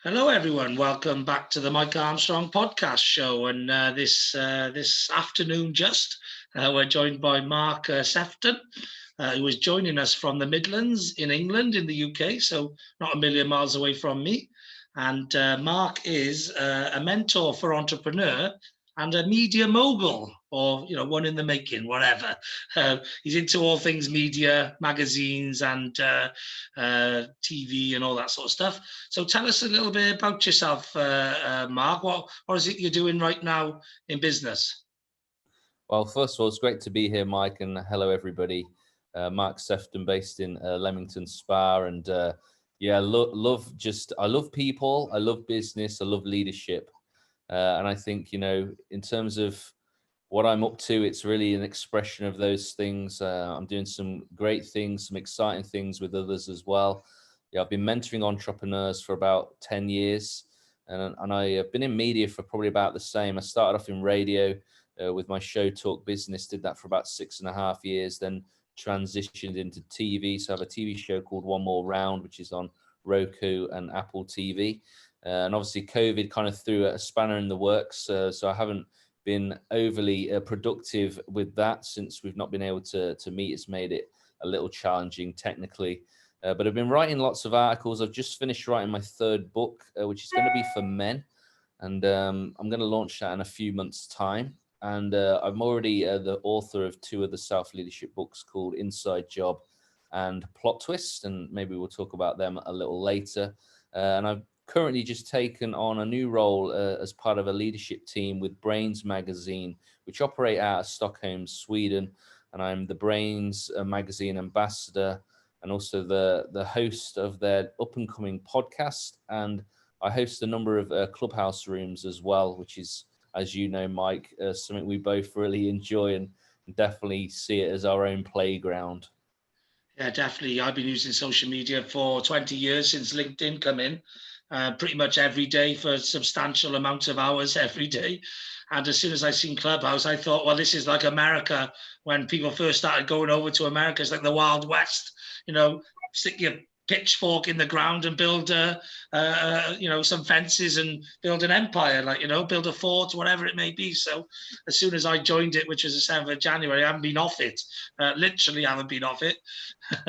Hello, everyone. Welcome back to the Mike Armstrong podcast show. And this afternoon, we're joined by Mark Sephton, who is joining us from the Midlands in England, in the UK, so not a million miles away from me. And Mark is a mentor for entrepreneur and a media mogul, or one in the making, whatever. He's into all things media, magazines, and TV, and all that sort of stuff. So tell us a little bit about yourself, Mark. What is it you're doing right now in business? Well, first of all, it's great to be here, Mike, and hello, everybody. Mark Sephton, based in Leamington Spa, and I love people, I love business, I love leadership, and I think in terms of what I'm up to, it's really an expression of those things. I'm doing some great things, some exciting things with others as well. Yeah, I've been mentoring entrepreneurs for about 10 years, and I have been in media for probably about the same. I started off in radio with my show Talk Business, did that for about 6.5 years, then transitioned into TV. So I have a TV show called One More Round, which is on Roku and Apple TV. And obviously COVID kind of threw a spanner in the works. So I haven't been overly productive with that since we've not been able to meet. It's made it a little challenging technically. But I've been writing lots of articles. I've just finished writing my third book, which is going to be for men. And I'm going to launch that in a few months' time. And I'm already the author of two of the self-leadership books called Inside Job and Plot Twist. And maybe we'll talk about them a little later. And I've currently just taken on a new role as part of a leadership team with Brains magazine, which operate out of Stockholm, Sweden. And I'm the Brains magazine ambassador and also the host of their up-and-coming podcast. And I host a number of Clubhouse rooms as well, which is, as you know, Mike, something we both really enjoy and definitely see it as our own playground. Yeah, definitely. I've been using social media for 20 years since LinkedIn come in, pretty much every day for substantial amounts of hours every day. And as soon as I seen Clubhouse, I thought, well, this is like America when people first started going over to America. It's like the Wild West, stick your pitchfork in the ground and build, some fences and build an empire, build a fort, whatever it may be. So as soon as I joined it, which was the 7th of January, I haven't been off it. Literally haven't been off it.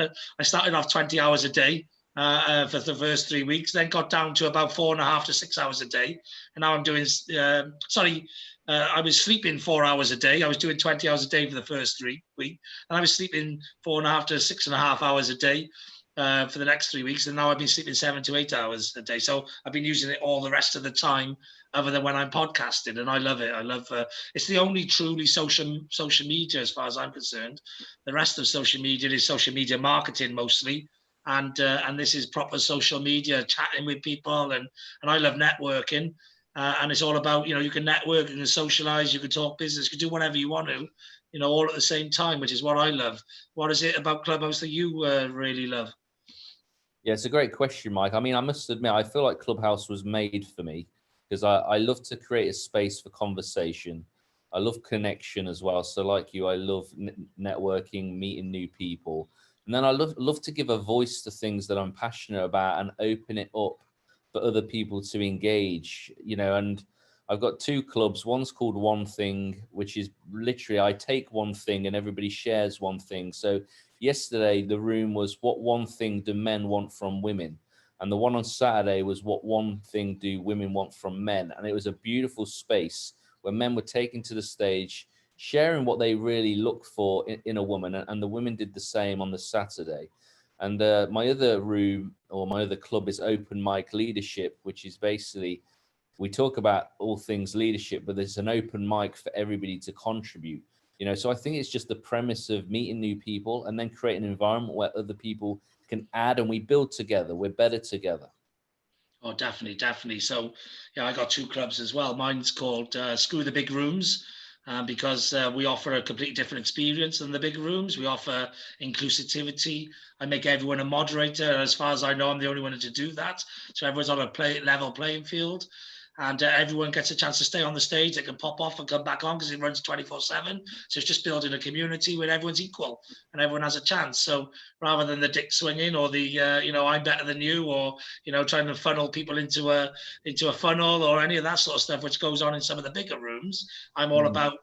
I started off 20 hours a day for the first 3 weeks, then got down to about 4.5 to 6 hours a day. And now I'm doing, I was sleeping 4 hours a day. I was doing 20 hours a day for the first 3 weeks. And I was sleeping 4.5 to 6.5 hours a day for the next 3 weeks. And now I've been sleeping 7 to 8 hours a day. So I've been using it all the rest of the time other than when I'm podcasting. And I love it. I love it's the only truly social media as far as I'm concerned. The rest of social media is social media marketing mostly. And this is proper social media, chatting with people. And I love networking. And it's all about, you can network, you can socialize, you can talk business, you can do whatever you want to, all at the same time, which is what I love. What is it about Clubhouse that you really love? Yeah, it's a great question, Mike. I mean, I must admit, I feel like Clubhouse was made for me because I love to create a space for conversation. I love connection as well. So like you, I love networking, meeting new people. And then I love to give a voice to things that I'm passionate about and open it up for other people to engage, and I've got two clubs. One's called One Thing, which is literally I take one thing and everybody shares one thing. So yesterday, the room was what one thing do men want from women? And the one on Saturday was what one thing do women want from men? And it was a beautiful space where men were taken to the stage, sharing what they really look for in a woman. And the women did the same on the Saturday. And my other room or my other club is Open Mic Leadership, which is basically we talk about all things leadership, but there's an open mic for everybody to contribute. So I think it's just the premise of meeting new people and then create an environment where other people can add and we build together. We're better together. Oh, definitely, definitely. So, yeah, I got two clubs as well. Mine's called Screw the Big Rooms because we offer a completely different experience than the big rooms. We offer inclusivity. I make everyone a moderator. As far as I know, I'm the only one to do that. So everyone's on a level playing field. and everyone gets a chance to stay on the stage. They can pop off and come back on because it runs 24/7. So it's just building a community where everyone's equal and everyone has a chance. So rather than the dick swinging or the I'm better than you, or trying to funnel people into a funnel or any of that sort of stuff, which goes on in some of the bigger rooms, I'm all about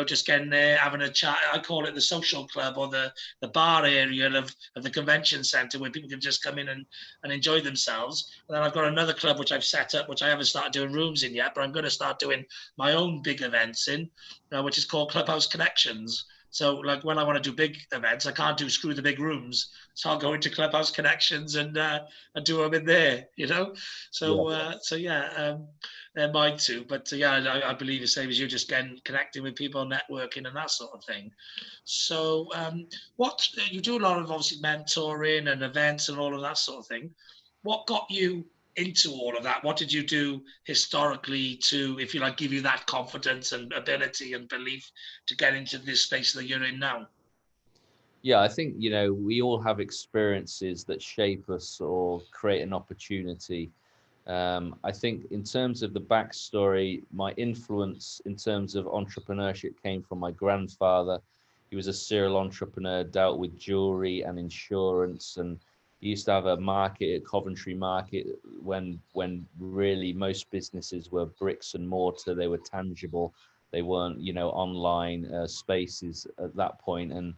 just getting there, having a chat. I call it the social club, or the bar area of the convention centre, where people can just come in and enjoy themselves. And then I've got another club which I've set up, which I haven't started doing rooms in yet, but I'm going to start doing my own big events in, which is called Clubhouse Connections. So like when I want to do big events, I can't do screw the big rooms. So I'll go into Clubhouse Connections and do them in there, So yeah, they're mine too. But I believe the same as you, just getting connecting with people, networking and that sort of thing. So what you do a lot of obviously mentoring and events and all of that sort of thing. What got you into all of that? What did you do historically to, if you like, give you that confidence and ability and belief to get into this space that you're in now? Yeah, I think, we all have experiences that shape us or create an opportunity. I think in terms of the backstory, my influence in terms of entrepreneurship came from my grandfather. He was a serial entrepreneur, dealt with jewelry and insurance, and he used to have a market at Coventry Market when really most businesses were bricks and mortar. They were tangible. They weren't, online spaces at that point. And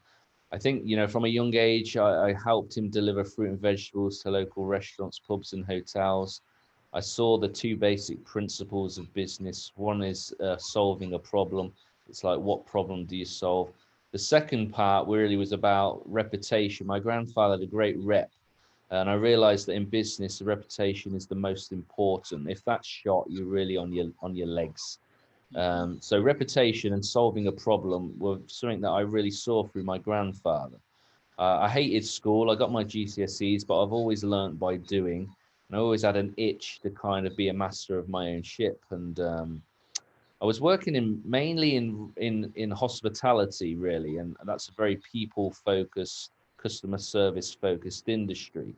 I think, from a young age, I helped him deliver fruit and vegetables to local restaurants, pubs, and hotels. I saw the two basic principles of business. One is solving a problem. It's like, what problem do you solve? The second part really was about reputation. My grandfather had a great rep, and I realized that in business, the reputation is the most important. If that's shot, you're really on your legs. So reputation and solving a problem were something that I really saw through my grandfather. I hated school. I got my GCSEs, but I've always learned by doing. And I always had an itch to kind of be a master of my own ship. And I was working mainly in hospitality, really, and that's a very people focused, customer service focused industry.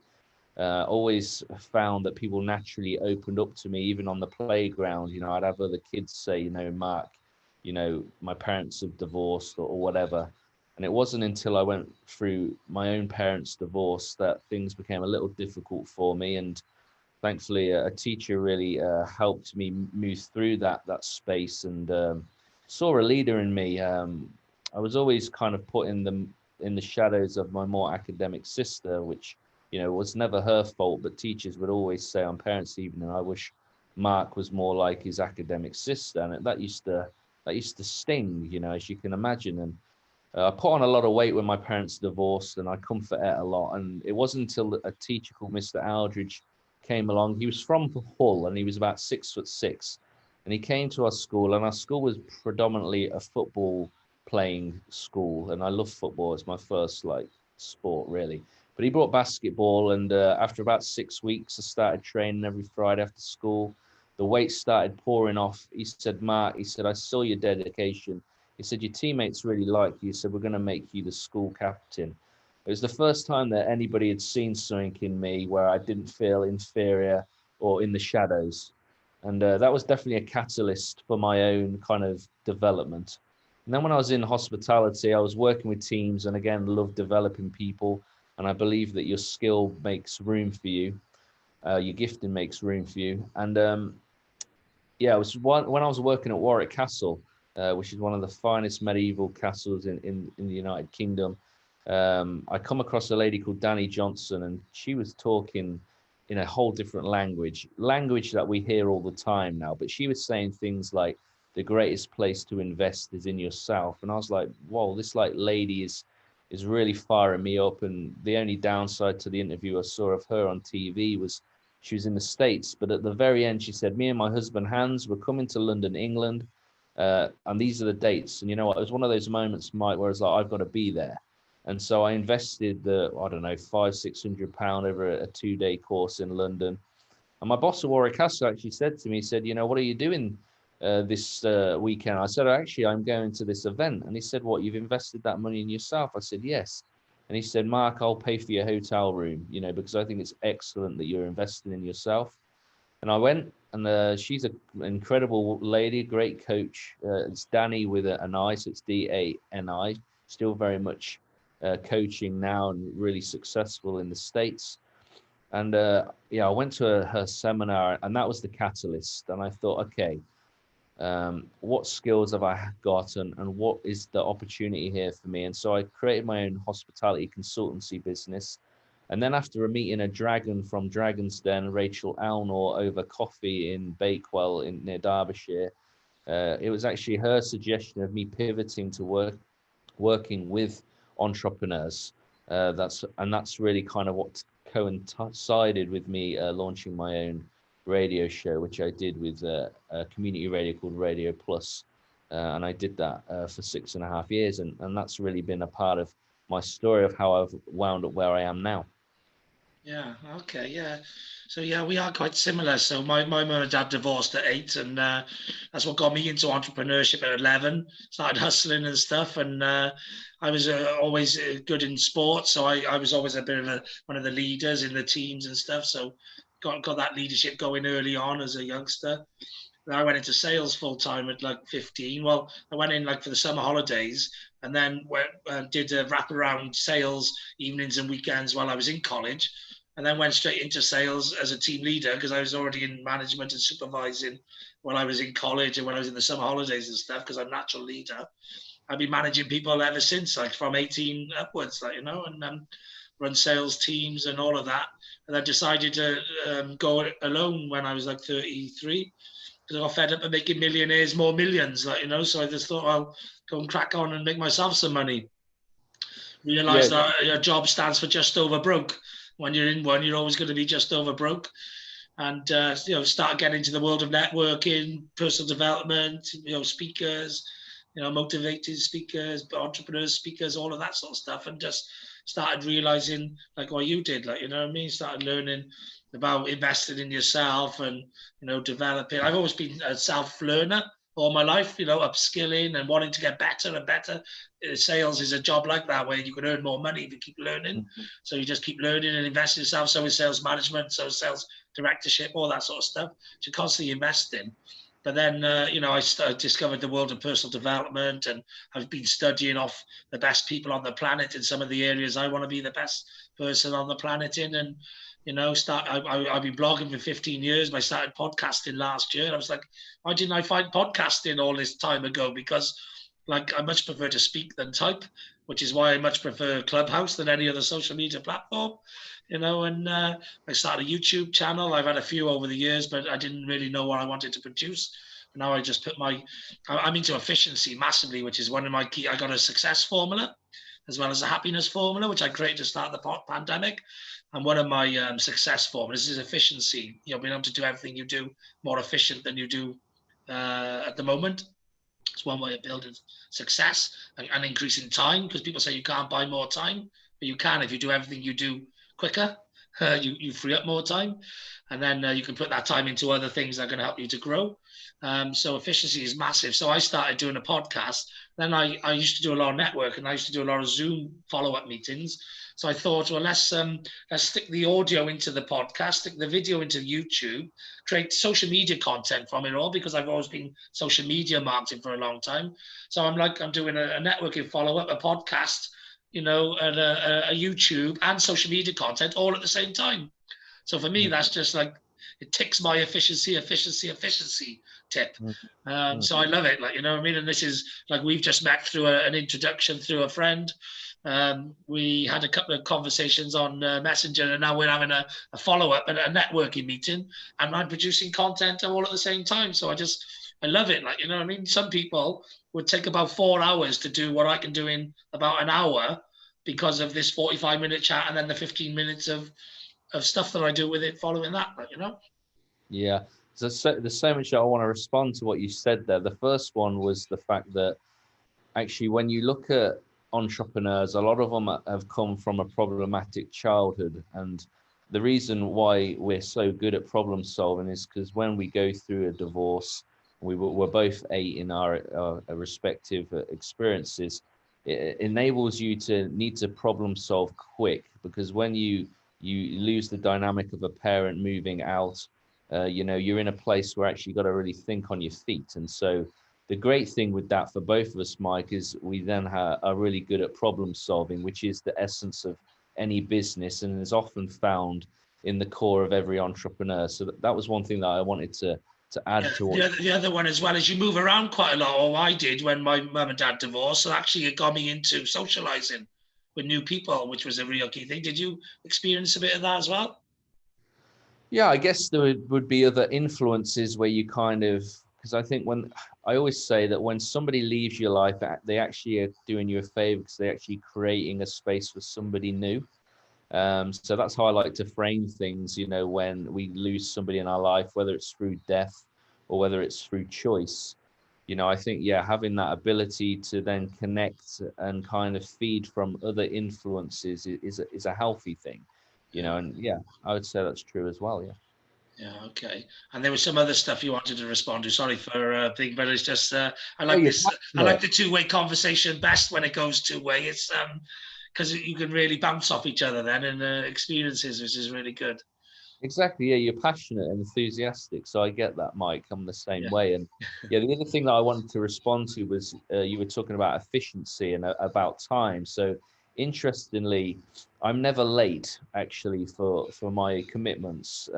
Always found that people naturally opened up to me, even on the playground. I'd have other kids say, Mark, my parents have divorced or whatever. And it wasn't until I went through my own parents' divorce that things became a little difficult for me. And thankfully, a teacher really helped me move through that space, and saw a leader in me. I was always kind of put in the shadows of my more academic sister, which was never her fault. But teachers would always say on parents' evening, "I wish Mark was more like his academic sister," and that used to sting, as you can imagine. And I put on a lot of weight when my parents divorced, and I comfort it a lot. And it wasn't until a teacher called Mr. Aldridge came along. He was from Hull, and he was about 6'6", and he came to our school. And our school was predominantly a football playing school, and I love football. It's my first sport, really. But he brought basketball, and after about 6 weeks, I started training every Friday after school. The weight started pouring off. He said, "Mark," he said, "I saw your dedication." He said, "Your teammates really like you, so we're going to make you the school captain." It was the first time that anybody had seen something in me where I didn't feel inferior or in the shadows. And that was definitely a catalyst for my own kind of development. And then when I was in hospitality, I was working with teams, and again, loved developing people. And I believe that your skill makes room for you. Your gifting makes room for you. And it was when I was working at Warwick Castle, which is one of the finest medieval castles in the United Kingdom. I come across a lady called Danny Johnson, and she was talking in a whole different language that we hear all the time now. But she was saying things like, the greatest place to invest is in yourself. And I was like, whoa, this lady is really firing me up. And the only downside to the interview I saw of her on TV was she was in the States. But at the very end, she said, "Me and my husband, Hans, we're coming to London, England. And these are the dates." And you know what? It was one of those moments, Mike, where it's like, I've got to be there. And so I invested £500-600 over a 2-day course in London. And my boss at Warwick Castle actually said to me, he said, "What are you doing this weekend?" I said, "Actually, I'm going to this event." And he said, "What, you've invested that money in yourself?" I said, "Yes." And he said, "Mark, I'll pay for your hotel room, because I think it's excellent that you're investing in yourself." And I went, and she's an incredible lady, great coach. It's Danny with an I, so it's Dani. Still very much coaching now and really successful in the States. And yeah, I went to her seminar, and that was the catalyst. And I thought, okay, what skills have I got, and what is the opportunity here for me? And so I created my own hospitality consultancy business. And then after a meeting a dragon from Dragon's Den, Rachel Alnor, over coffee in Bakewell near Derbyshire, it was actually her suggestion of me pivoting to working with entrepreneurs. That's really kind of what coincided with me launching my own radio show, which I did with a community radio called Radio Plus. And I did that for 6.5 years. And that's really been a part of my story of how I've wound up where I am now. Yeah. Okay. Yeah. So yeah, we are quite similar. So my mum and dad divorced at 8, and that's what got me into entrepreneurship at 11. Started hustling and stuff, and I was always good in sports. So I was always a bit of one of the leaders in the teams and stuff. So got that leadership going early on as a youngster. And I went into sales full time at like 15. Well, I went in like for the summer holidays, and then did wraparound sales evenings and weekends while I was in college, and then went straight into sales as a team leader because I was already in management and supervising when I was in college and when I was in the summer holidays and stuff, because I'm a natural leader. I've been managing people ever since, like from 18 upwards, like, and run sales teams and all of that. And I decided to go alone when I was like 33, because I got fed up of making millionaires more millions, like, so I just thought I'll go and crack on and make myself some money. Realised that your job stands for just over broke. When you're in one, you're always going to be just over broke. And start getting into the world of networking, personal development, speakers, motivated speakers, entrepreneurs, speakers, all of that sort of stuff, and just started realizing, like what you did, like, started learning about investing in yourself and, developing. I've always been a self-learner all my life, upskilling and wanting to get better and better. Sales is a job like that where you can earn more money if you keep learning. Mm-hmm. So you just keep learning and invest in yourself. So is sales management, so sales directorship, all that sort of stuff. So constantly investing. But then, I discovered the world of personal development, and I've been studying off the best people on the planet in some of the areas I want to be the best person on the planet in. And, I've been blogging for 15 years. I started podcasting last year. And I was like, why didn't I find podcasting all this time ago? Because like I much prefer to speak than type, which is why I much prefer Clubhouse than any other social media platform, and I started a YouTube channel. I've had a few over the years, but I didn't really know what I wanted to produce. And now I just I'm into efficiency massively, which is one of my key. I got a success formula as well as a happiness formula, which I created to start the pandemic. And one of my success formulas is efficiency. Being able to do everything you do more efficient than you do at the moment. It's one way of building success, and increasing time, because people say you can't buy more time, but you can if you do everything you do quicker. You free up more time, and then you can put that time into other things that are going to help you to grow. So efficiency is massive. So I started doing a podcast. Then I used to do a lot of network, and I used to do a lot of Zoom follow-up meetings. So I thought, well, let's stick the audio into the podcast, stick the video into YouTube, create social media content from it all, because I've always been social media marketing for a long time. So I'm doing a networking follow-up, a podcast, and a YouTube and social media content all at the same time. So for me, that's just like, it ticks my efficiency tip. So I love it, like, and this is like, we've just met through an introduction through a friend. We had a couple of conversations on Messenger, and now we're having a follow-up and a networking meeting, and I'm producing content all at the same time. So I love it, like, some people would take about 4 hours to do what I can do in about an hour, because of this 45-minute chat and then the 15 minutes of stuff that I do with it following that, like, Yeah, there's so much I want to respond to what you said there. The first one was the fact that actually, when you look at entrepreneurs, a lot of them have come from a problematic childhood. And the reason why we're so good at problem solving is because when we go through a divorce, we're both 8 in our respective experiences. It enables you to need to problem solve quick, because when you lose the dynamic of a parent moving out, you know, you're in a place where actually you've got to really think on your feet. And so the great thing with that for both of us, Mike, is we then are really good at problem solving, which is the essence of any business and is often found in the core of every entrepreneur. So that was one thing that I wanted to add to what... The other one as well is you move around quite a lot, or I did when my mum and dad divorced. So actually it got me into socializing with new people, which was a real key thing. Did you experience a bit of that as well? Yeah, I guess there would be other influences where you kind of, because I think when I always say that when somebody leaves your life, they actually are doing you a favor because they're actually creating a space for somebody new. So that's how I like to frame things, you know, when we lose somebody in our life, whether it's through death or whether it's through choice. You know, I think, yeah, having that ability to then connect and kind of feed from other influences is a healthy thing, you know, and yeah, I would say that's true as well. Yeah. Yeah, okay. And there was some other stuff you wanted to respond to. Sorry for thing, but it's just I like you're this. I like passionate. the two-way conversation best when it goes two-way. It's because you can really bounce off each other then and experiences, which is really good. Exactly. Yeah, you're passionate and enthusiastic. So I get that, Mike. I'm the same Yeah. way. And yeah, the other thing that I wanted to respond to was you were talking about efficiency and about time. So interestingly, I'm never late actually for my commitments.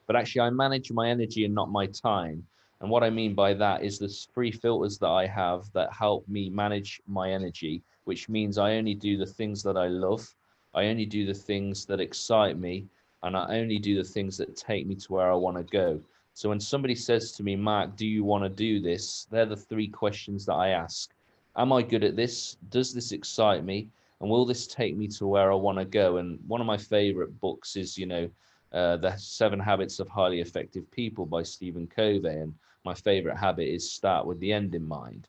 But actually, I manage my energy and not my time. And what I mean by that is there's 3 filters that I have that help me manage my energy, which means I only do the things that I love. I only do the things that excite me, and I only do the things that take me to where I want to go. So when somebody says to me, Mark, do you want to do this? They're the 3 questions that I ask. Am I good at this? Does this excite me? And will this take me to where I want to go? And one of my favorite books is, you know, The 7 Habits of Highly Effective People by Stephen Covey. And my favorite habit is start with the end in mind.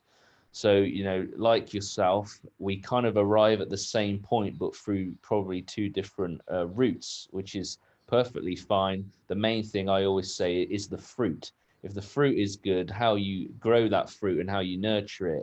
So, you know, like yourself, we kind of arrive at the same point, but through probably 2 different routes, which is perfectly fine. The main thing I always say is the fruit. If the fruit is good, how you grow that fruit and how you nurture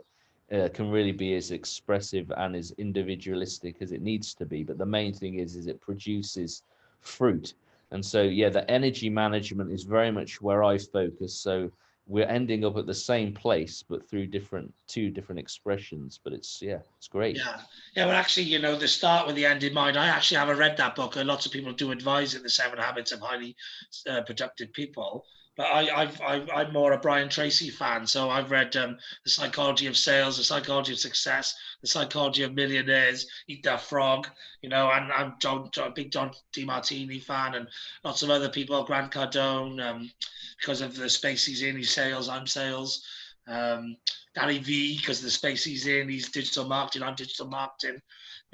it can really be as expressive and as individualistic as it needs to be. But the main thing is it produces fruit. And so, yeah, the energy management is very much where I focus. So we're ending up at the same place, but through 2 different expressions. But it's, yeah, it's great. Yeah, yeah. Well, actually, you know, the start with the end in mind. I actually haven't read that book. Lots of people do advise it, The 7 Habits of Highly Productive People. But I'm more a Brian Tracy fan. So I've read The Psychology of Sales, The Psychology of Success, The Psychology of Millionaires, Eat That Frog. You know, and I'm big John D Martini fan, and lots of other people, Grant Cardone, because of the space he's in. He's sales, I'm sales. Gary V, because of the space he's in, he's digital marketing, I'm digital marketing,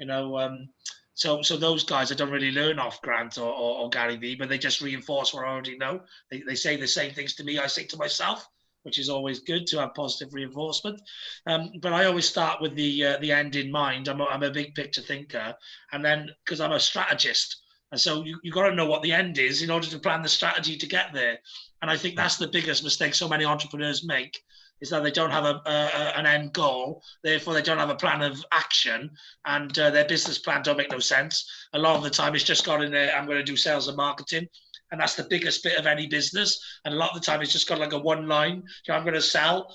you know. So those guys I don't really learn off Grant or Gary V, but they just reinforce what I already know. They say the same things to me I say to myself, which is always good to have positive reinforcement. But I always start with the end in mind. I'm a big picture thinker, and then because I'm a strategist, and so you got to know what the end is in order to plan the strategy to get there. And I think that's the biggest mistake so many entrepreneurs make, is that they don't have an end goal, therefore they don't have a plan of action, and their business plan don't make no sense. A lot of the time it's just got in there, I'm going to do sales and marketing, and that's the biggest bit of any business. And a lot of the time it's just got like a one line, you know, I'm going to sell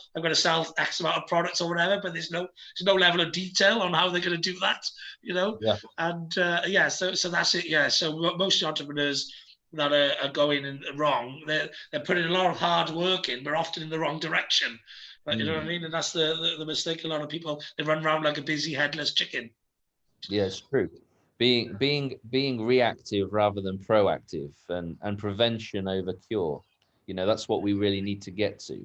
X amount of products or whatever, but there's no level of detail on how they're going to do that, you know. Yeah. And yeah, so that's it. Yeah, so most entrepreneurs that are going in wrong, they're putting a lot of hard work in, but often in the wrong direction. But you know what I mean? And that's the mistake. A lot of people, they run around like a busy headless chicken. Yeah, it's true. Being reactive rather than proactive, and prevention over cure. You know, that's what we really need to get to.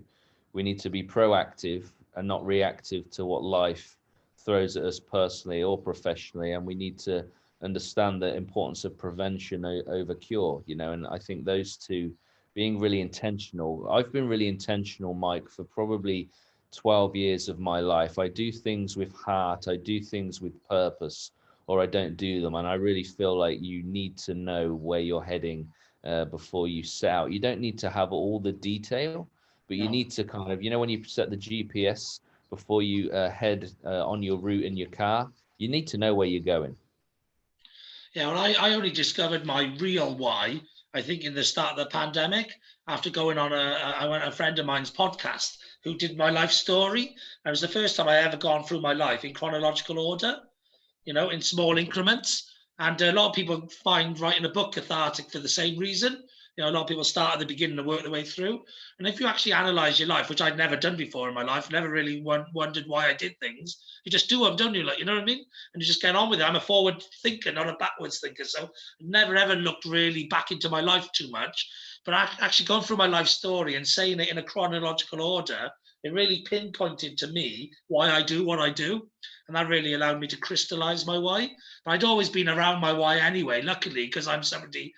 We need to be proactive and not reactive to what life throws at us personally or professionally, and we need to understand the importance of prevention over cure, you know. And I think those 2, being really intentional. I've been really intentional, Mike, for probably 12 years of my life. I do things with heart, I do things with purpose, or I don't do them. And I really feel like you need to know where you're heading before you set out. You don't need to have all the detail, but you need to kind of, you know, when you set the GPS before you head on your route in your car, you need to know where you're going. Yeah, well, I only discovered my real why I think in the start of the pandemic, after going on I went a friend of mine's podcast who did my life story. It was the first time I ever gone through my life in chronological order, in small increments. And a lot of people find writing a book cathartic for the same reason. A lot of people start at the beginning and work their way through. And if you actually analyze your life, which I'd never done before in my life, never really wondered why I did things, you just do them, don't you? Like, you know what I mean? And you just get on with it. I'm a forward thinker, not a backwards thinker. So I never ever looked really back into my life too much. But actually going through my life story and saying it in a chronological order, it really pinpointed to me why I do what I do. And that really allowed me to crystallize my why. But I'd always been around my why anyway, luckily, because I'm somebody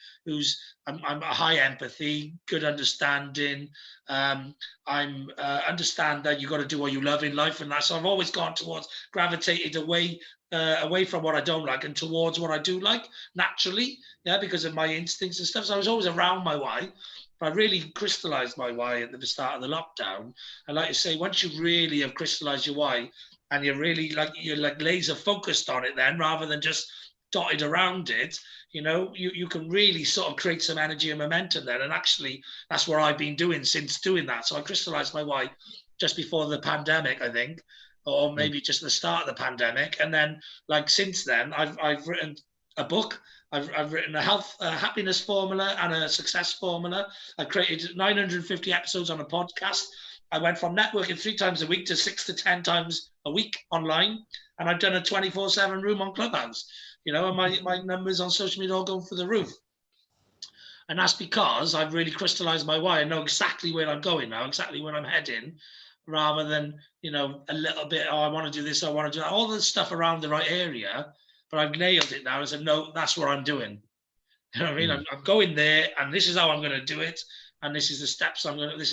I'm a high empathy, good understanding. I'm understand that you got to do what you love in life, and that. So I've always gone towards, gravitated away from what I don't like and towards what I do like naturally, because of my instincts and stuff. So I was always around my why. But I really crystallized my why at the start of the lockdown. And like you say, once you really have crystallized your why, and you're like laser focused on it, then rather than just dotted around it, you can really sort of create some energy and momentum then. And actually, that's what I've been doing since doing that. So I crystallized my why just before the pandemic, I think, or maybe just the start of the pandemic. And then, like, since then, I've written a book. I've written a happiness formula and a success formula. I created 950 episodes on a podcast. I went from networking 3 times a week to 6 to 10 times a week online. And I've done a 24/7 room on Clubhouse. And my numbers on social media all going through the roof. And that's because I've really crystallized my why. I know exactly where I'm going now, exactly where I'm heading, rather than, a little bit, I want to do this, I want to do that, all the stuff around the right area. But I've nailed it now. I said, no, that's what I'm doing. You know what I mean? I'm going there, and this is how I'm going to do it. And this is the steps this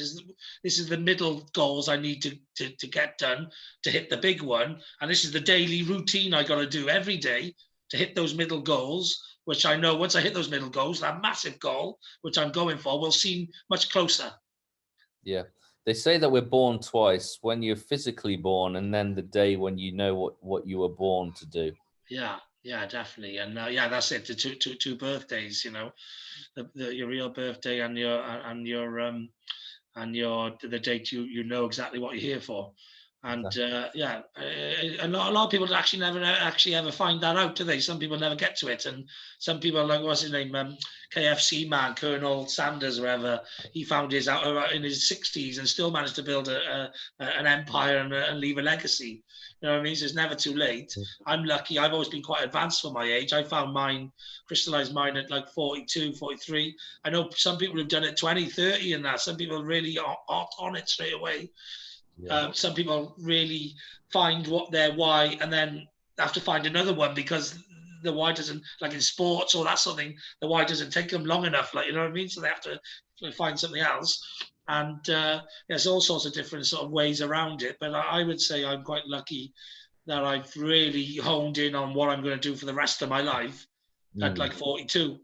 is the middle goals I need to get done to hit the big one. And this is the daily routine I got to do every day to hit those middle goals, which I know once I hit those middle goals, that massive goal, which I'm going for, will seem much closer. Yeah. They say that we're born twice, when you're physically born and then the day when you know what you were born to do. Yeah, definitely. And that's it. The two birthdays, your real birthday and the date you know exactly what you're here for. And exactly. A lot of people actually never actually ever find that out, do they? Some people never get to it, and some people, like, what's his name, KFC man, Colonel Sanders, or whatever, he found his out in his 60s and still managed to build an empire and leave a legacy. You know what I mean? So it's never too late. I'm lucky. I've always been quite advanced for my age. I found crystallized mine at like 42, 43. I know some people have done it 20, 30 and that. Some people really are on it straight away. Yeah. Some people really find what their why and then have to find another one because the why doesn't, like in sports or that sort of thing, the why doesn't take them long enough, like, you know what I mean? So they have to find something else. And there's all sorts of different sort of ways around it. But I would say I'm quite lucky that I've really honed in on what I'm going to do for the rest of my life at like 42,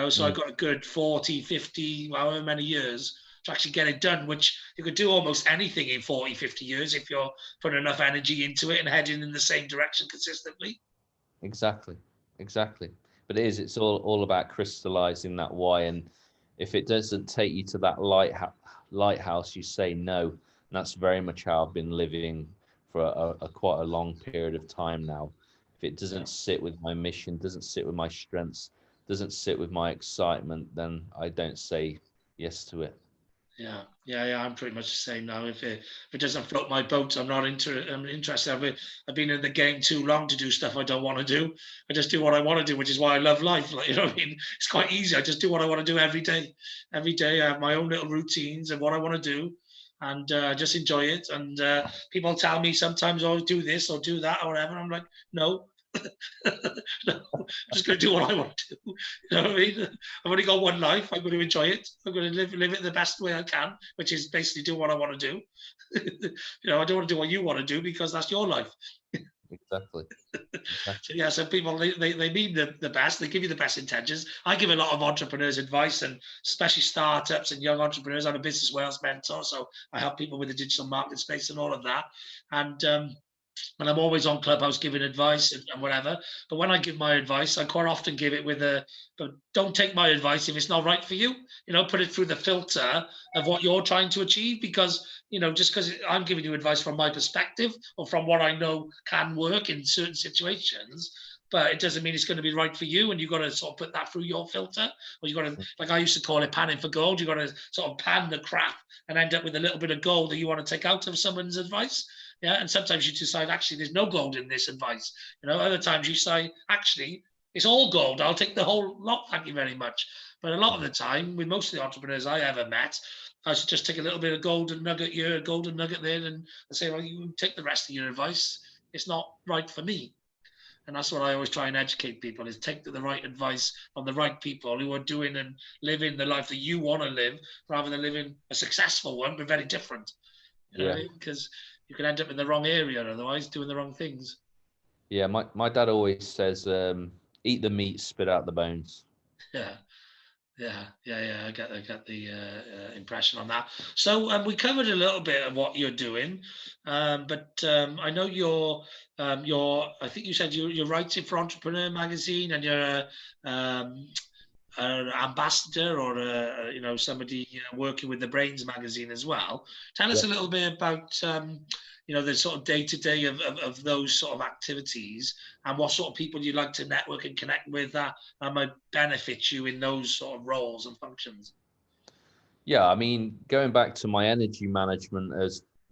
so I've got a good 40, 50, however many years to actually get it done, which you could do almost anything in 40, 50 years if you're putting enough energy into it and heading in the same direction consistently. Exactly. But it's all about crystallizing that why. And if it doesn't take you to that lighthouse, you say no. And that's very much how I've been living for a quite a long period of time now. If it doesn't sit with my mission, doesn't sit with my strengths, doesn't sit with my excitement, then I don't say yes to it. Yeah. I'm pretty much the same now. If it doesn't float my boat, I'm not interested. I've been in the game too long to do stuff I don't want to do. I just do what I want to do, which is why I love life. Like, you know what I mean? It's quite easy. I just do what I want to do every day. Every day I have my own little routines and what I want to do, and I just enjoy it. And people tell me sometimes, "Oh, do this or do that or whatever." I'm like, no. No, I'm just going to do what I want to do. You know what I mean? I've only got one life. I'm going to enjoy it. I'm going to live it the best way I can, which is basically do what I want to do. I don't want to do what you want to do because that's your life. Exactly. So people, they mean the best. They give you the best intentions. I give a lot of entrepreneurs advice, and especially startups and young entrepreneurs. I'm a business Wales mentor, so I help people with the digital market space and all of that. And and I'm always on Clubhouse giving advice and whatever. But when I give my advice, I quite often give it with but don't take my advice if it's not right for you. Put it through the filter of what you're trying to achieve, because, just because I'm giving you advice from my perspective or from what I know can work in certain situations, but it doesn't mean it's going to be right for you. And you've got to sort of put that through your filter, or you've got to, like I used to call it, panning for gold. You've got to sort of pan the crap and end up with a little bit of gold that you want to take out of someone's advice. Yeah, and sometimes you decide, actually, there's no gold in this advice. Other times you say, actually, it's all gold. I'll take the whole lot. Thank you very much. But a lot of the time, with most of the entrepreneurs I ever met, I should just take a little bit of golden nugget here, a golden nugget there, and say, well, you take the rest of your advice. It's not right for me. And that's what I always try and educate people, is take the right advice from the right people who are doing and living the life that you want to live, rather than living a successful one, but very different. Because you can end up in the wrong area otherwise, doing the wrong things. Yeah, my dad always says, eat the meat, spit out the bones. Yeah. I get the impression on that. So we covered a little bit of what you're doing, but I know you're I think you said you're writing for Entrepreneur magazine, and you're an ambassador, or somebody working with the Brains magazine as well. Tell us a little bit about the sort of day-to-day of those sort of activities, and what sort of people you like to network and connect with that might benefit you in those sort of roles and functions. Yeah, I mean, going back to my energy management,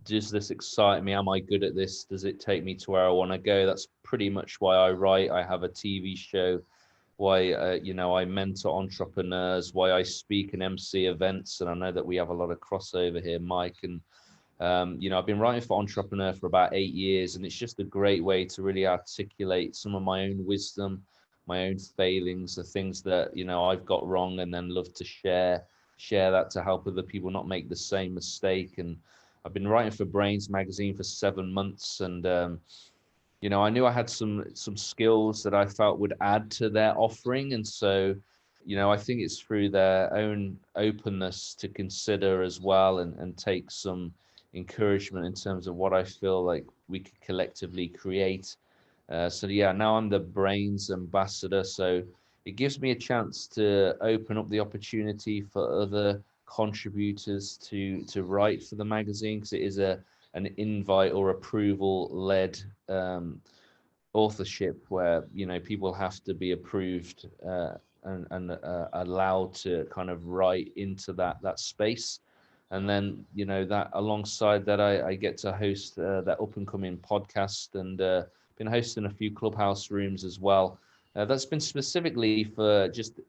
does this excite me? Am I good at this? Does it take me to where I want to go? That's pretty much why I write. I have a TV show, why I mentor entrepreneurs, why I speak and MC events. And I know that we have a lot of crossover here, Mike. And I've been writing for Entrepreneur for about 8 years, and it's just a great way to really articulate some of my own wisdom, my own failings, the things that I've got wrong, and then love to share that to help other people not make the same mistake. And I've been writing for Brains magazine for 7 months, and I knew I had some skills that I felt would add to their offering. And so I think it's through their own openness to consider as well, and take some encouragement in terms of what I feel like we could collectively create. Now I'm the Brains ambassador, so it gives me a chance to open up the opportunity for other contributors to write for the magazine, because it is an invite or approval led authorship, where people have to be approved and allowed to kind of write into that space. And then that alongside that, I get to host that up and coming podcast, and been hosting a few Clubhouse rooms as well. That's been specifically for just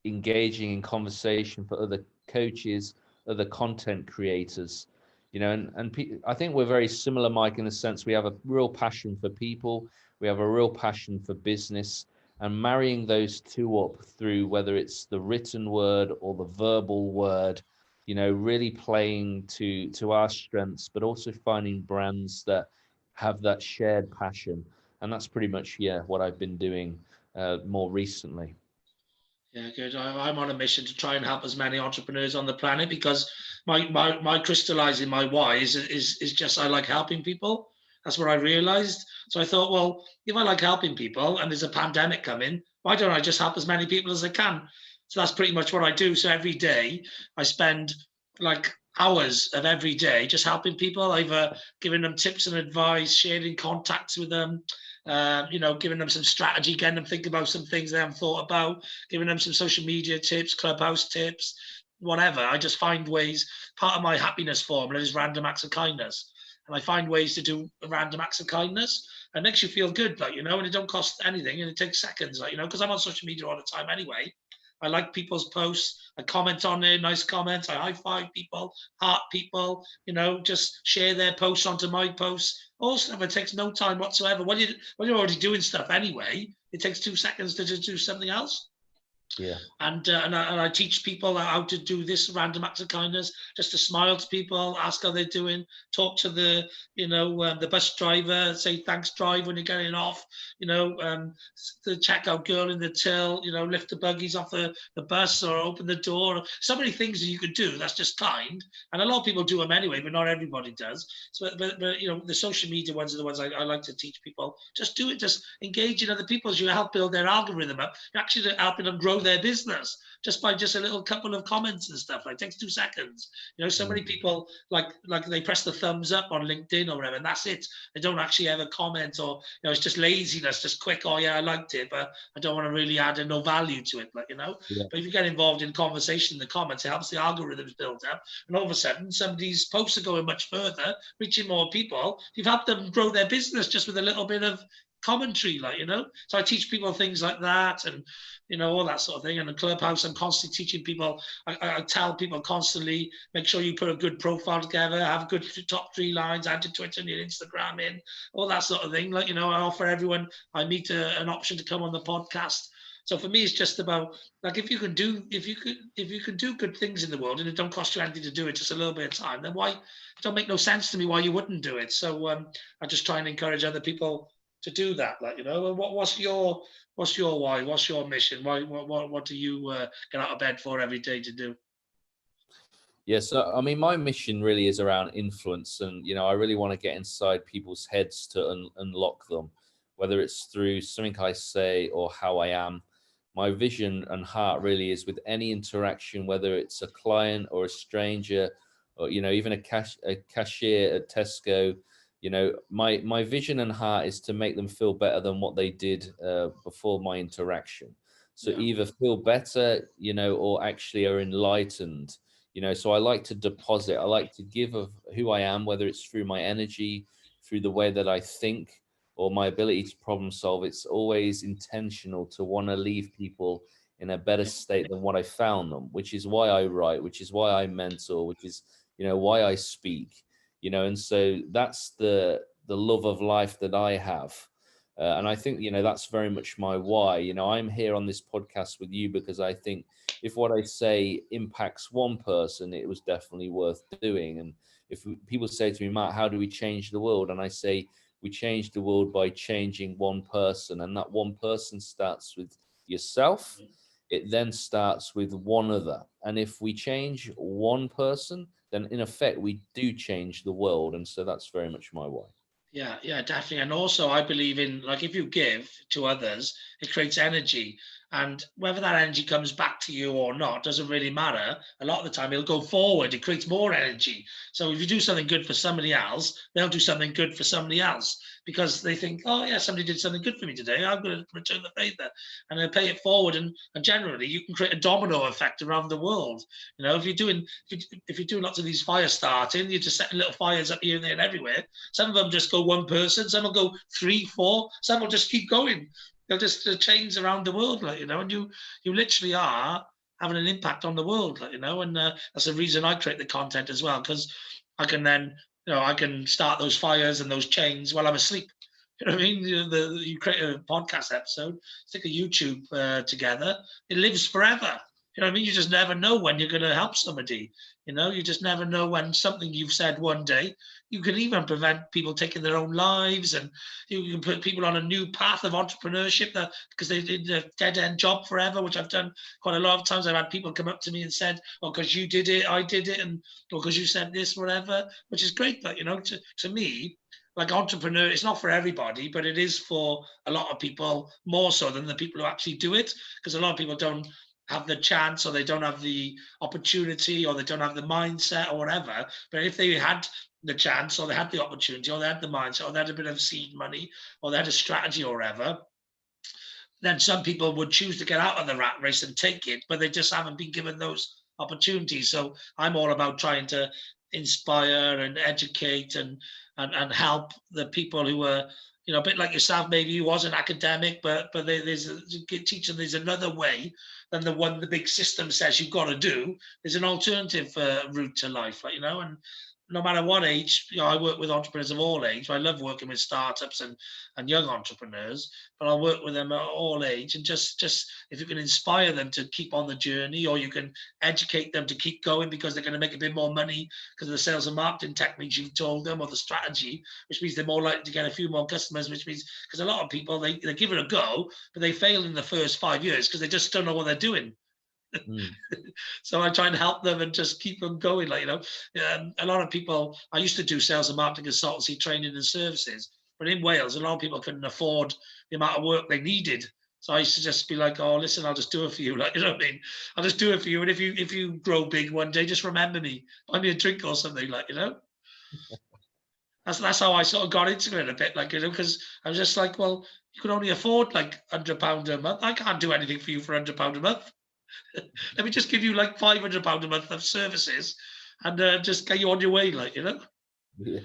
engaging in conversation for other coaches, other content creators, I think we're very similar, Mike, in the sense we have a real passion for people, we have a real passion for business, and marrying those two up through whether it's the written word or the verbal word, really playing to our strengths, but also finding brands that have that shared passion. And that's pretty much, what I've been doing more recently. Yeah, good. I'm on a mission to try and help as many entrepreneurs on the planet, because my crystallizing my why is just I like helping people. That's what I realized. So I thought, well, if I like helping people and there's a pandemic coming, why don't I just help as many people as I can? So that's pretty much what I do. So every day I spend like hours of every day just helping people, either giving them tips and advice, sharing contacts with them, giving them some strategy, getting them thinking about some things they haven't thought about, giving them some social media tips, Clubhouse tips, whatever. I just find ways. Part of my happiness formula is random acts of kindness. And I find ways to do random acts of kindness. It makes you feel good, and it don't cost anything, and it takes seconds, because I'm on social media all the time anyway. I like people's posts. I comment on there, nice comments. I high five people, heart people, just share their posts onto my posts. All stuff. It takes no time whatsoever. When you're already doing stuff anyway, it takes 2 seconds to just do something else. Yeah. And I teach people how to do this random acts of kindness, just to smile to people, ask how they're doing, talk to the the bus driver, say thanks drive when you're getting off, the checkout girl in the till, lift the buggies off the bus or open the door. So many things that you could do that's just kind, and a lot of people do them anyway, but not everybody does. So but the social media ones are the ones I like to teach people. Just do it, just engage in other people as you help build their algorithm up. You're actually helping them grow their business just by just a little couple of comments and stuff. Like, it takes 2 seconds. So many people like they press the thumbs up on LinkedIn or whatever, and that's it. They don't actually ever comment, or it's just laziness, just quick. Oh yeah, I liked it, but I don't want to really add no value to it. Yeah. But if you get involved in conversation in the comments, it helps the algorithms build up, and all of a sudden somebody's posts are going much further, reaching more people. You've helped them grow their business just with a little bit of commentary, so I teach people things like that, and all that sort of thing. And the Clubhouse, I'm constantly teaching people. I tell people constantly, make sure you put a good profile together, have good top 3 lines, add your Twitter and your Instagram in, all that sort of thing. I offer everyone I meet an option to come on the podcast. So for me, it's just about, if you can do good things in the world and it don't cost you anything to do it, just a little bit of time, then why? It don't make no sense to me why you wouldn't do it. So I just try and encourage other people to do that. What's your why? What's your mission? What do you get out of bed for every day to do? Yeah, so I mean, my mission really is around influence, and I really want to get inside people's heads to unlock them, whether it's through something I say or how I am. My vision and heart really is with any interaction, whether it's a client or a stranger, or even a cashier at Tesco. My vision and heart is to make them feel better than what they did before my interaction. So either feel better, or actually are enlightened. So I like to deposit, I like to give of who I am, whether it's through my energy, through the way that I think, or my ability to problem solve. It's always intentional to want to leave people in a better state than what I found them, which is why I write, which is why I mentor, which is, why I speak, and so that's the love of life that I have. And I think, that's very much my why. I'm here on this podcast with you because I think if what I say impacts one person, it was definitely worth doing. And if people say to me, Matt, how do we change the world? And I say, we change the world by changing one person. And that one person starts with yourself. It then starts with one other. And if we change one person, then in effect, we do change the world. And so that's very much my why. Yeah, definitely. And also I believe in, if you give to others, it creates energy. And whether that energy comes back to you or not doesn't really matter. A lot of the time it'll go forward. It creates more energy. So if you do something good for somebody else, they'll do something good for somebody else, because they think, oh yeah, somebody did something good for me today, I'm going to return the favor, and they pay it forward. And generally you can create a domino effect around the world. If you're doing lots of these fire starting, you're just setting little fires up here and there and everywhere. Some of them just go one person, some will go 3, 4, some will just keep going. They'll just chains around the world, and you literally are having an impact on the world, and that's the reason I create the content as well, because I can then, I can start those fires and those chains while I'm asleep. You know what I mean? You create a podcast episode, stick a YouTube together, it lives forever. You know what I mean? You just never know when you're going to help somebody. You just never know when something you've said one day, you can even prevent people taking their own lives, and you can put people on a new path of entrepreneurship because they did a dead-end job forever, which I've done quite a lot of times. I've had people come up to me and said, oh, because you did it, I did it, and or because you said this, whatever, which is great. But, to me, entrepreneur, it's not for everybody, but it is for a lot of people, more so than the people who actually do it, because a lot of people don't have the chance, or they don't have the opportunity, or they don't have the mindset, or whatever. But if they had the chance, or they had the opportunity, or they had the mindset, or they had a bit of seed money, or they had a strategy or whatever, then some people would choose to get out of the rat race and take it, but they just haven't been given those opportunities. So I'm all about trying to inspire and educate and help the people who are, a bit like yourself, maybe you was an academic, but teach them there's another way than the one the big system says you've got to do. There's an alternative route to life, and no matter what age, I work with entrepreneurs of all age. I love working with startups and young entrepreneurs, but I work with them at all age. And just if you can inspire them to keep on the journey, or you can educate them to keep going because they're going to make a bit more money because of the sales and marketing techniques you've told them, or the strategy, which means they're more likely to get a few more customers, which means, because a lot of people, they give it a go, but they fail in the first 5 years because they just don't know what they're doing. So I try and help them and just keep them going. Like, a lot of people, I used to do sales and marketing consultancy training and services, but in Wales, a lot of people couldn't afford the amount of work they needed. So I used to just be like, oh, listen, I'll just do it for you. Like, you know what I mean? I'll just do it for you. And if you grow big one day, just remember me, buy me a drink or something, like, That's how I sort of got into it a bit, like, because I was just like, well, you can only afford like £100 a month. I can't do anything for you for £100 a month. Let me just give you like £500 a month of services, and just get you on your way, like, Yeah.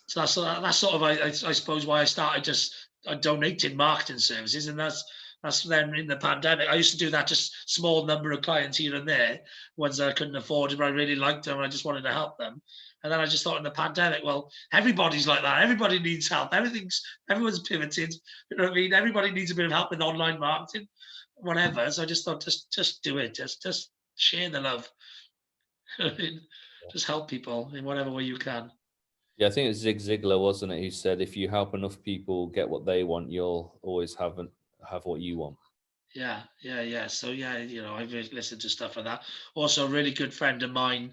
So that's sort of, I suppose, why I donating marketing services, and that's then in the pandemic. I used to do that, just small number of clients here and there, ones that I couldn't afford, but I really liked them and I just wanted to help them. And then I just thought, in the pandemic, well, everybody's like that. Everybody needs help. Everyone's pivoted. You know what I mean? Everybody needs a bit of help with online marketing, whatever. So I just thought, just do it. Just share the love. Just help people in whatever way you can. Yeah, I think it was Zig Ziglar, wasn't it, who said, if you help enough people get what they want, you'll always have what you want. Yeah. So yeah, I've listened to stuff like that. Also, a really good friend of mine.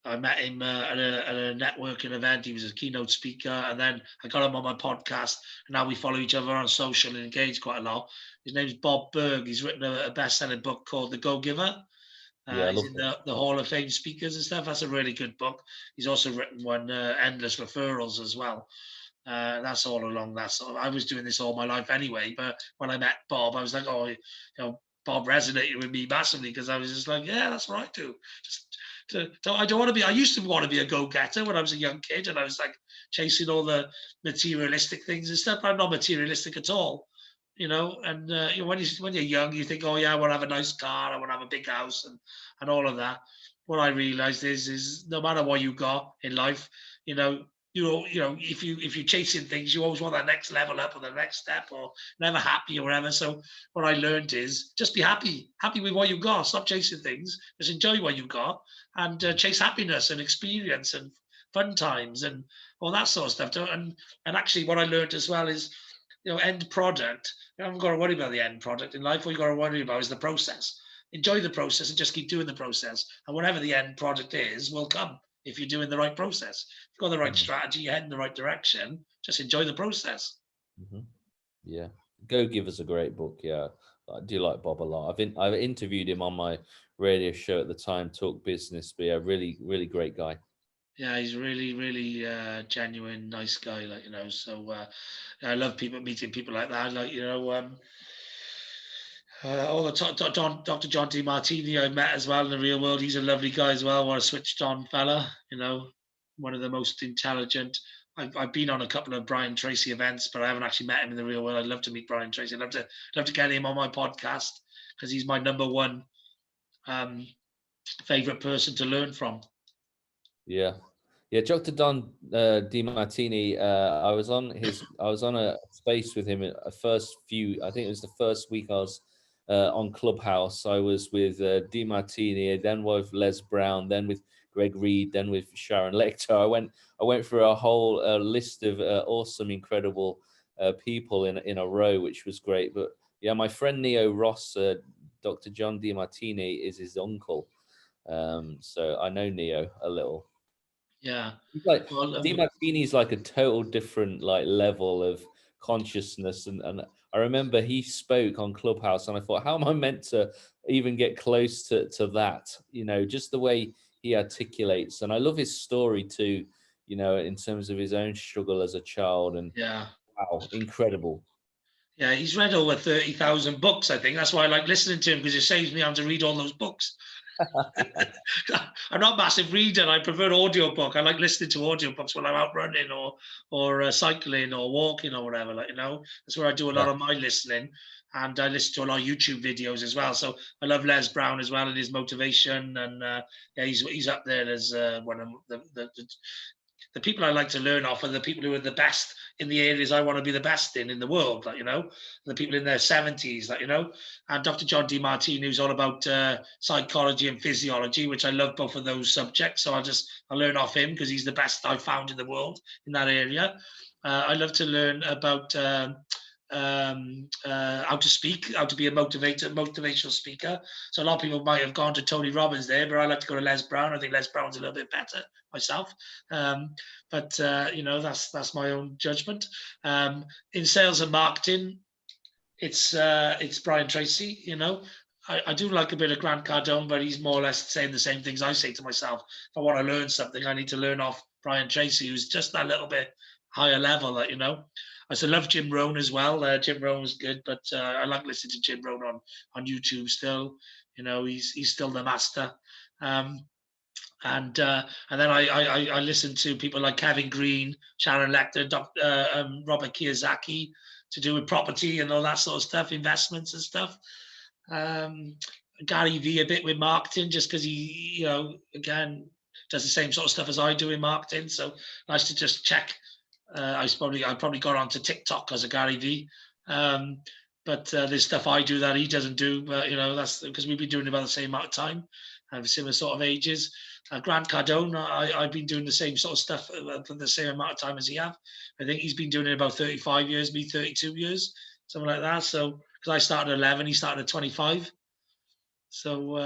I met him at a networking event. He was a keynote speaker, and then I got him on my podcast. And now we follow each other on social and engage quite a lot. His name's Bob Berg. He's written a best-selling book called The Go-Giver. Yeah, I He's love in that. the Hall of Fame speakers and stuff. That's a really good book. He's also written one, Endless Referrals, as well. That's all along that sort of. I was doing this all my life anyway, but when I met Bob, I was like, oh, Bob resonated with me massively, because I was just like, yeah, that's what I do. I don't want to be. I used to want to be a go-getter when I was a young kid, and I was like chasing all the materialistic things and stuff. I'm not materialistic at all. And when you're young, you think, oh yeah, I want to have a nice car, I want to have a big house, and all of that. What I realized is no matter what you got in life, if you're chasing things, you always want that next level up or the next step, or never happy or whatever. So what I learned is just be happy with what you got. Stop chasing things. Just enjoy what you got, and chase happiness and experience and fun times and all that sort of stuff. And actually, what I learned as well is, end product. You haven't got to worry about the end product in life. What you got to worry about is the process. Enjoy the process and just keep doing the process. And whatever the end product is, will come if you're doing the right process. If you've got the right strategy, you're heading the right direction, just enjoy the process. Yeah. Go-Giver's a great book. Yeah. I do like Bob a lot. I've interviewed him on my radio show at the time, Talk Business. But yeah, really, really great guy. Yeah, he's really, really genuine, nice guy. So I love meeting people like that. Dr. John D Martini I met as well in the real world. He's a lovely guy as well. What a switched on fella. One of the most intelligent. I've been on a couple of Brian Tracy events, but I haven't actually met him in the real world. I'd love to meet Brian Tracy. I'd love to get him on my podcast, because he's my number one favorite person to learn from. Yeah. Dr. Don Di Martini. I was on a space with him. I think it was the first week I was on Clubhouse. I was with Di Martini, then with Les Brown, then with Greg Reed, then with Sharon Lecter. I went through a whole list of awesome, incredible people in a row, which was great. But yeah, my friend Neo Ross, Dr. John Di Martini, is his uncle. So I know Neo a little. Yeah. Di Martini's like a total different level of consciousness, and I remember he spoke on Clubhouse, and I thought, how am I meant to even get close to that? Just the way he articulates, and I love his story too. In terms of his own struggle as a child, and wow, incredible. Yeah, he's read over 30,000 books, I think. That's why I like listening to him, because it saves me having to read all those books. I'm not a massive reader. I prefer audiobook. I like listening to audiobooks when I'm out running or cycling or walking or whatever. That's where I do a lot of my listening. and I listen to a lot of YouTube videos as well. So I love Les Brown as well and his motivation, and yeah, he's up there as one of the people I like to learn off are the people who are the best in the areas I want to be the best in the world, like, you know, the people in their 70s, like, you know, and Dr. John D Martini, who's all about psychology and physiology, which I love both of those subjects. So I'll learn off him because he's the best I've found in the world in that area. I love to learn about how to speak, how to be a motivational speaker. So a lot of people might have gone to Tony Robbins there, but I like to go to Les Brown. I think Les Brown's a little bit better myself. But you know, that's my own judgment. In sales and marketing, it's Brian Tracy. You know, I do like a bit of Grant Cardone, but he's more or less saying the same things I say to myself. If I want to learn something, I need to learn off Brian Tracy, who's just that little bit higher level, like, you know. I still love Jim Rohn as well. Jim Rohn was good, but I like listening to Jim Rohn on YouTube still. You know, he's still the master. And then I listen to people like Kevin Green, Sharon Lecter, Robert Kiyosaki, to do with property and all that sort of stuff, investments and stuff. Gary Vee a bit with marketing, just because he, you know, again, does the same sort of stuff as I do in marketing. So nice to just check. I probably got onto TikTok as a Gary Vee. But there's stuff I do that he doesn't do. But, you know, that's because we've been doing it about the same amount of time, have similar sort of ages. Grant Cardone, I've been doing the same sort of stuff for the same amount of time as he have. I think he's been doing it about 35 years, me 32 years, something like that. So, because I started at 11, he started at 25. So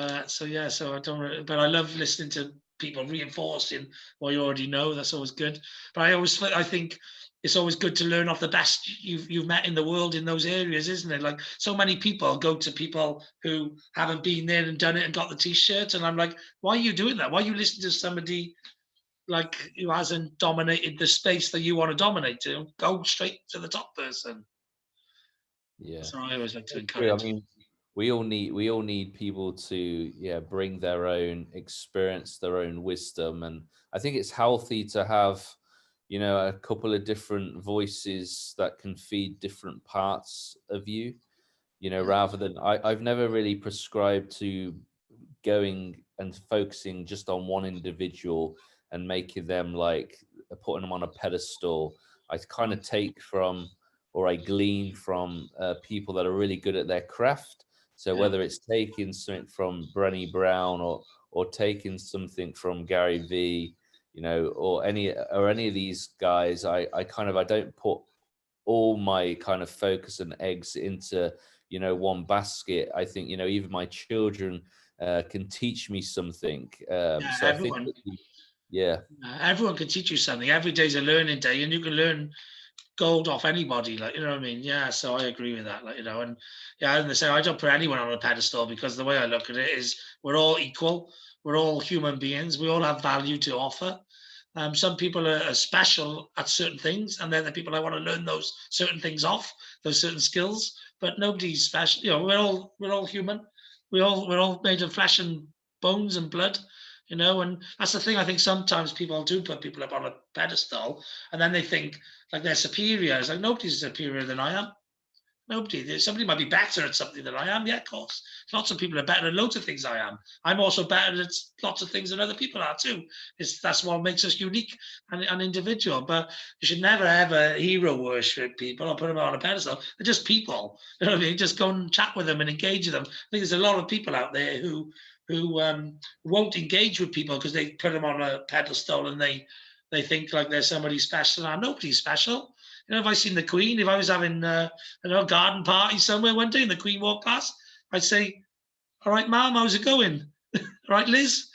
yeah, so I don't, but I love listening to people reinforcing what you already know. That's always good. But I think it's always good to learn off the best you've met in the world in those areas, isn't it? Like, so many people go to people who haven't been there and done it and got the t-shirt, and I'm like, why are you doing that? Why are you listening to somebody like who hasn't dominated the space that you want to dominate to? Go straight to the top person. Yeah, so I always like to true. encourage. I mean, we all need people to bring their own experience, their own wisdom, and I think it's healthy to have, you know, a couple of different voices that can feed different parts of you, you know, rather than I've never really prescribed to going and focusing just on one individual and making them like putting them on a pedestal. I kind of take from, or I glean from people that are really good at their craft. So whether it's taking something from Brené Brown or taking something from Gary Vee, you know, or any of these guys, I don't put all my kind of focus and eggs into, you know, one basket. I think, you know, even my children can teach me something. So Everyone. I think Everyone can teach you something. Every day's a learning day, and you can learn gold off anybody, like, you know what I mean? Yeah, so I agree with that, like, you know. And yeah, as I say, I don't put anyone on a pedestal, because the way I look at it is we're all equal, we're all human beings, we all have value to offer. Some people are special at certain things, and they're the people I want to learn those certain things off, those certain skills. But nobody's special. You know, we're all human. We're all made of flesh and bones and blood. You know, and that's the thing. I think sometimes people do put people up on a pedestal, and then they think like they're superior. It's like, nobody's superior than I am. Nobody. Somebody might be better at something than I am. Yeah, of course. Lots of people are better at loads of things I am. I'm also better at lots of things than other people are too. That's what makes us unique and individual. But you should never ever hero worship people or put them on a pedestal. They're just people. You know what I mean? Just go and chat with them and engage with them. I think there's a lot of people out there who won't engage with people because they put them on a pedestal and they think like they're somebody special. And nobody's special. You know, if I seen the Queen, if I was having a garden party somewhere one day and the Queen walked past, I'd say, "All right, ma'am, how's it going? All right, Liz,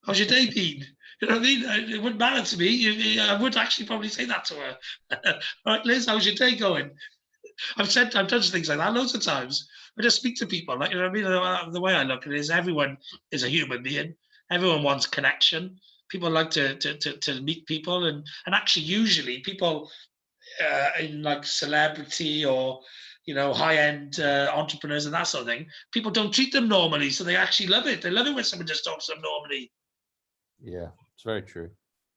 how's your day been?" You know what I mean? It wouldn't matter to me. I would actually probably say that to her. "All right, Liz, how's your day going?" I've done things like that loads of times. I just speak to people, like, you know what I mean? The way I look at it is everyone is a human being. Everyone wants connection. People like to meet people, and actually usually people in like celebrity or, you know, high-end entrepreneurs and that sort of thing, people don't treat them normally, so they actually love it. They love it when someone just talks to them normally. Yeah, it's very true.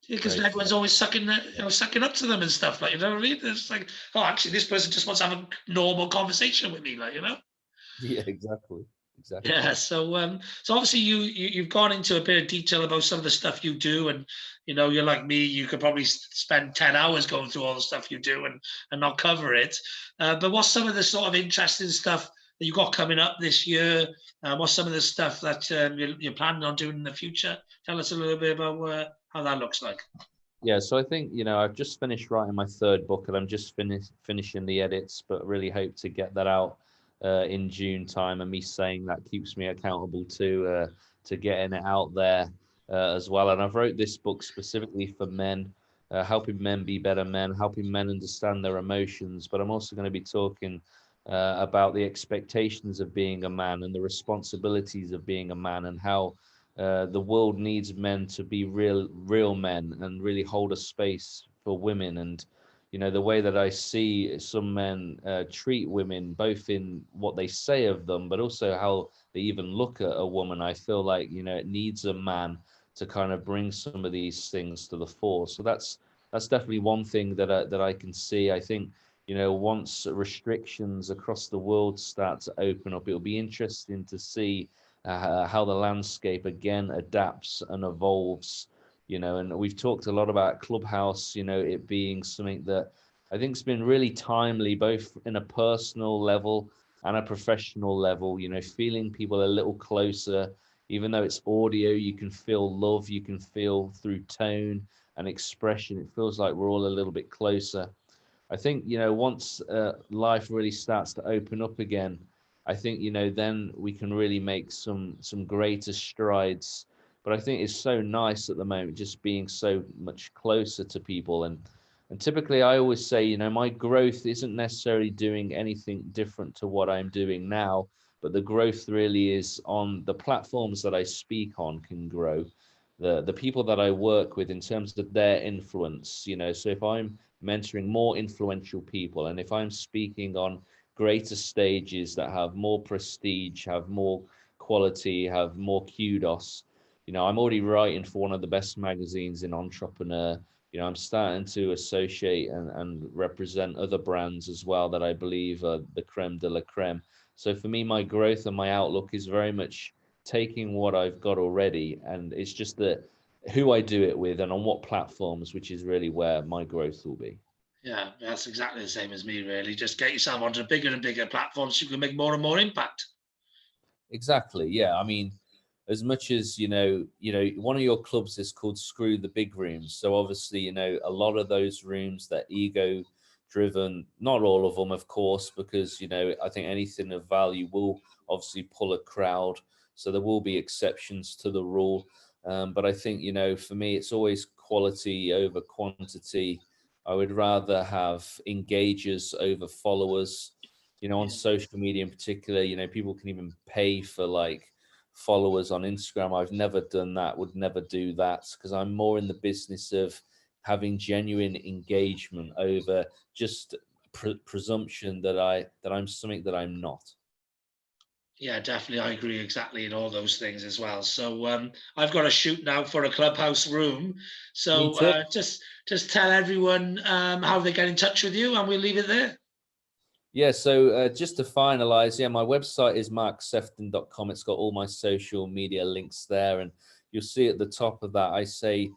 Because everyone's always sucking up to them and stuff, like, you know what I mean? It's like, oh, actually, this person just wants to have a normal conversation with me, like, you know? Yeah, exactly. Yeah. So obviously you've gone into a bit of detail about some of the stuff you do, and you're like me, you could probably spend 10 hours going through all the stuff you do and not cover it. But what's some of the sort of interesting stuff that you got coming up this year? What's some of the stuff that you're planning on doing in the future? Tell us a little bit about how that looks like. Yeah, so I think, I've just finished writing my third book, and I'm just finishing the edits, but really hope to get that out in June time. And me saying that keeps me accountable to getting it out there as well. And I've wrote this book specifically for men, helping men be better men, helping men understand their emotions. But I'm also going to be talking about the expectations of being a man and the responsibilities of being a man, and how the world needs men to be real men and really hold a space for women. And the way that I see some men treat women, both in what they say of them, but also how they even look at a woman, I feel like it needs a man to kind of bring some of these things to the fore. So that's definitely one thing that I can see. I think once restrictions across the world start to open up, it'll be interesting to see how the landscape again adapts and evolves, and we've talked a lot about Clubhouse, it being something that I think's been really timely, both in a personal level and a professional level, feeling people a little closer. Even though it's audio, you can feel love, you can feel through tone and expression. It feels like we're all a little bit closer. I think, once life really starts to open up again, I think, then we can really make some greater strides. But I think it's so nice at the moment just being so much closer to people. And typically I always say, my growth isn't necessarily doing anything different to what I'm doing now, but the growth really is on the platforms that I speak on can grow. The people that I work with in terms of their influence, so if I'm mentoring more influential people, and if I'm speaking on greater stages that have more prestige, have more quality, have more kudos, I'm already writing for one of the best magazines in entrepreneur. I'm starting to associate and represent other brands as well that I believe are the creme de la creme. So for me, my growth and my outlook is very much taking what I've got already, and it's just that who I do it with and on what platforms, which is really where my growth will be. Yeah, that's exactly the same as me, really. Just get yourself onto bigger and bigger platforms so you can make more and more impact. Exactly. Yeah. I mean, as much as one of your clubs is called Screw the Big Rooms. So obviously, a lot of those rooms that ego driven, not all of them, of course, because I think anything of value will obviously pull a crowd. So there will be exceptions to the rule. But I think, for me, it's always quality over quantity. I would rather have engagers over followers. On social media in particular, people can even pay for like followers on Instagram. I've never done that, would never do that, because I'm more in the business of having genuine engagement over just presumption that I'm something that I'm not. Yeah, definitely. I agree exactly in all those things as well. So I've got to shoot now for a Clubhouse room. Me So too. just tell everyone how they get in touch with you, and we'll leave it there. Yeah, so just to finalize, my website is marksephton.com. It's got all my social media links there, and you'll see at the top of that, I say,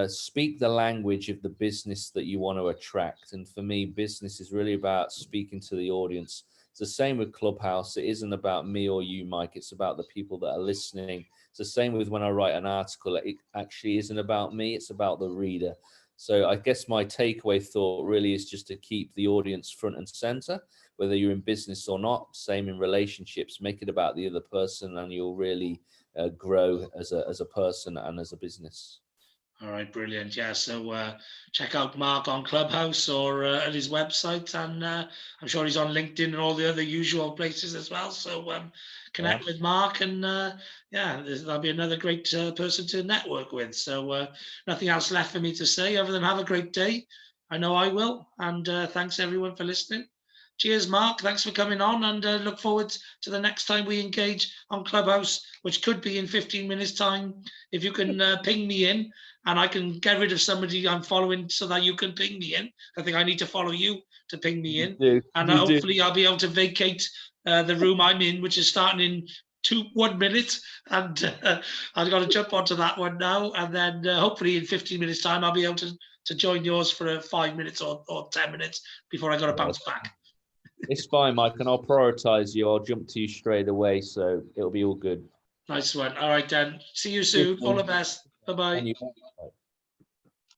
speak the language of the business that you want to attract. And for me, business is really about speaking to the audience. It's the same with Clubhouse. It isn't about me or you, Mike. It's about the people that are listening. It's the same with when I write an article. It actually isn't about me. It's about the reader. So I guess my takeaway thought really is just to keep the audience front and center, whether you're in business or not. Same in relationships. Make it about the other person, and you'll really grow as a person and as a business. All right, brilliant. Yeah, so check out Mark on Clubhouse or at his website, and I'm sure he's on LinkedIn and all the other usual places as well. So connect with Mark, and that'll be another great person to network with. So nothing else left for me to say other than have a great day. I know I will, and thanks everyone for listening. cheers, Mark. Thanks for coming on, and look forward to the next time we engage on Clubhouse, which could be in 15 minutes time. If you can ping me in, and I can get rid of somebody I'm following so that you can ping me in. I think I need to follow you to ping me in. And hopefully I'll be able to vacate the room I'm in, which is starting in 1 minute, and I've got to jump onto that one now, and then hopefully in 15 minutes time I'll be able to join yours for 5 minutes or 10 minutes before I got to bounce back. It's fine, Mike, and I'll prioritize you. I'll jump to you straight away, so it'll be all good. Nice one. All right, Dan. See you soon. All the best. Bye-bye.